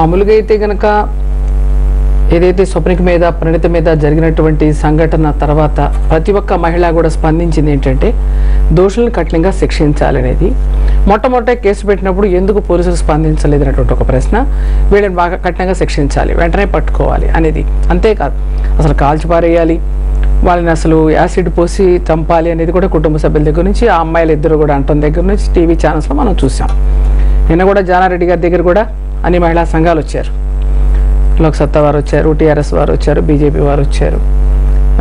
మామూలుగా అయితే గనక ఏదైతే స్వప్నిక మీద ప్రణీత మీద జరిగినటువంటి సంఘటన తర్వాత ప్రతి ఒక్క మహిళ కూడా స్పందించింది ఏంటంటే దోషులను కఠినంగా శిక్షించాలనేది. మొట్టమొదట కేసు పెట్టినప్పుడు ఎందుకు పోలీసులు స్పందించలేదు అనేటువంటి ఒక ప్రశ్న. వీళ్ళని బాగా కఠినంగా శిక్షించాలి, వెంటనే పట్టుకోవాలి అనేది. అంతేకాదు అసలు కాల్చిపారేయాలి, వాళ్ళని అసలు యాసిడ్ పోసి చంపాలి అనేది కూడా కుటుంబ సభ్యుల దగ్గర నుంచి ఆ అమ్మాయిలు ఇద్దరు కూడా అంటం దగ్గర నుంచి టీవీ ఛానల్స్లో మనం చూసాం. నిన్న కూడా జానారెడ్డి గారి దగ్గర కూడా అన్ని మహిళా సంఘాలు వచ్చారు. లోక్సత్తా వారు వచ్చారు, టీఆర్ఎస్ వారు వచ్చారు, బీజేపీ వారు వచ్చారు,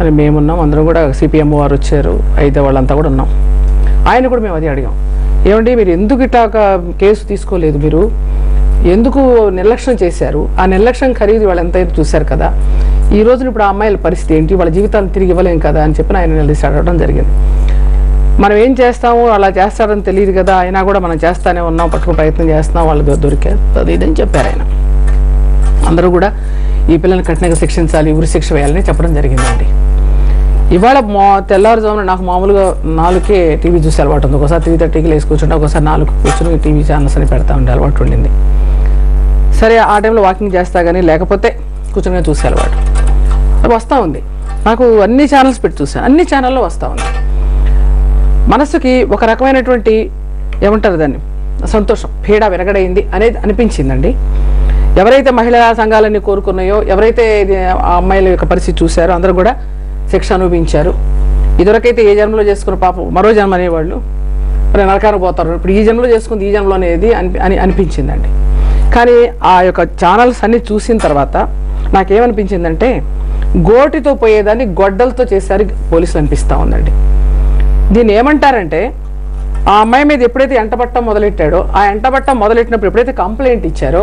అని మేమున్నాం, అందరం కూడా సిపిఎం వారు వచ్చారు, అయితే వాళ్ళంతా కూడా ఉన్నాం. ఆయన కూడా మేము అది అడిగాం, ఏమండి మీరు ఎందుకు ఇట్లా కేసు తీసుకోలేదు, మీరు ఎందుకు నిర్లక్ష్యం చేశారు, ఆ నిర్లక్ష్యం ఖరీదు వాళ్ళు ఎంతైనా చూశారు కదా, ఈ రోజున ఇప్పుడు ఆ అమ్మాయిల పరిస్థితి ఏంటి, వాళ్ళ జీవితాన్ని తిరిగి ఇవ్వలేం కదా అని చెప్పి ఆయన నిలదీసి అడగడం జరిగింది. మనం ఏం చేస్తాము, అలా చేస్తారని తెలియదు కదా, అయినా కూడా మనం చేస్తానే ఉన్నాం, పట్టుకునే ప్రయత్నం చేస్తున్నాం, వాళ్ళు దొరికారు అది ఇదని చెప్పారు ఆయన. అందరూ కూడా ఈ పిల్లల్ని కఠినంగా శిక్షించాలి, ఉరి శిక్ష వేయాలని చెప్పడం జరిగిందండి. ఇవాళ తెల్లవారుజామున నాకు మామూలుగా 4కే టీవీ చూసే అలవాటు ఉంది. ఒకసారి 3:30కి లేసి కూర్చుంటే, ఒకసారి 4కి కూర్చుని టీవీ ఛానల్స్ అని పెడతా ఉండే అలవాటు ఉండింది. సరే ఆ టైంలో వాకింగ్ చేస్తా కానీ లేకపోతే కూర్చుని చూసే అలవాటు వస్తూ ఉంది. నాకు అన్ని ఛానల్స్ పెట్టి చూసాను, అన్ని ఛానల్లో వస్తూ ఉంది. మనసుకి ఒక రకమైనటువంటి ఏమంటారు దాన్ని సంతోషం, పీడ విరగడైంది అనేది అనిపించిందండి. ఎవరైతే మహిళా సంఘాలన్నీ కోరుకున్నాయో, ఎవరైతే ఆ అమ్మాయిల యొక్క పరిస్థితి చూశారో అందరూ కూడా శిక్ష అనుభవించారు. ఇదివరకైతే ఏ జన్మలో చేసుకున్న పాపం మరో జన్మ అనేవాళ్ళు మరి నరకానికి పోతారు, ఇప్పుడు ఈ జన్మలో చేసుకుంది ఈ జన్మలో అనేది అనిపించిందండి. కానీ ఆ యొక్క ఛానల్స్ అన్ని చూసిన తర్వాత నాకేమనిపించిందంటే గోటితో పోయేదాన్ని గొడ్డలతో చేశారు పోలీసులు అనిపిస్తూ ఉందండి. దీన్ని ఏమంటారంటే ఆ అమ్మాయి మీద ఎప్పుడైతే ఎంటబట్టం మొదలెట్టాడో, ఆ ఎంటబట్టం మొదలెట్టినప్పుడు ఎప్పుడైతే కంప్లైంట్ ఇచ్చారో